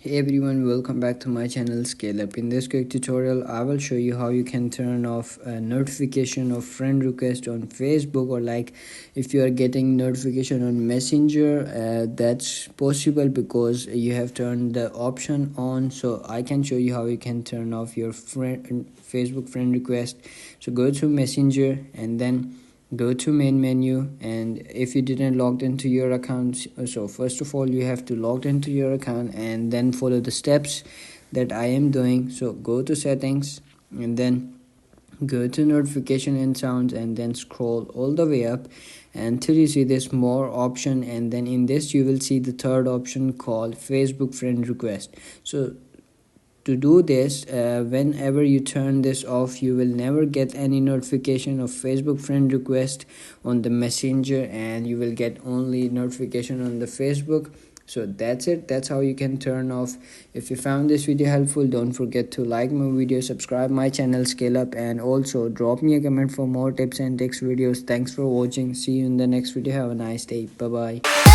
Hey everyone, welcome back to my channel Scale Up. In this quick tutorial, I will show you how you can turn off a notification of friend request on Facebook, or like if you are getting notification on Messenger, that's possible because you have turned the option on. So I can show you how you can turn off your Facebook friend request. So go to Messenger and then go to main menu, and if you didn't logged into your account, so first of all you have to log into your account and then follow the steps that I am doing. So go to settings and then go to notification and sounds, and then scroll all the way up until you see this more option, and then in this you will see the third option called Facebook friend request. So to do this, whenever you turn this off, you will never get any notification of Facebook friend request on the Messenger, and you will get only notification on the Facebook. So that's it. That's how you can turn off. If you found this video helpful, don't forget to like my video, subscribe my channel Scale Up, and also drop me a comment for more tips and tricks videos. Thanks for watching. See you in the next video. Have a nice day. Bye bye.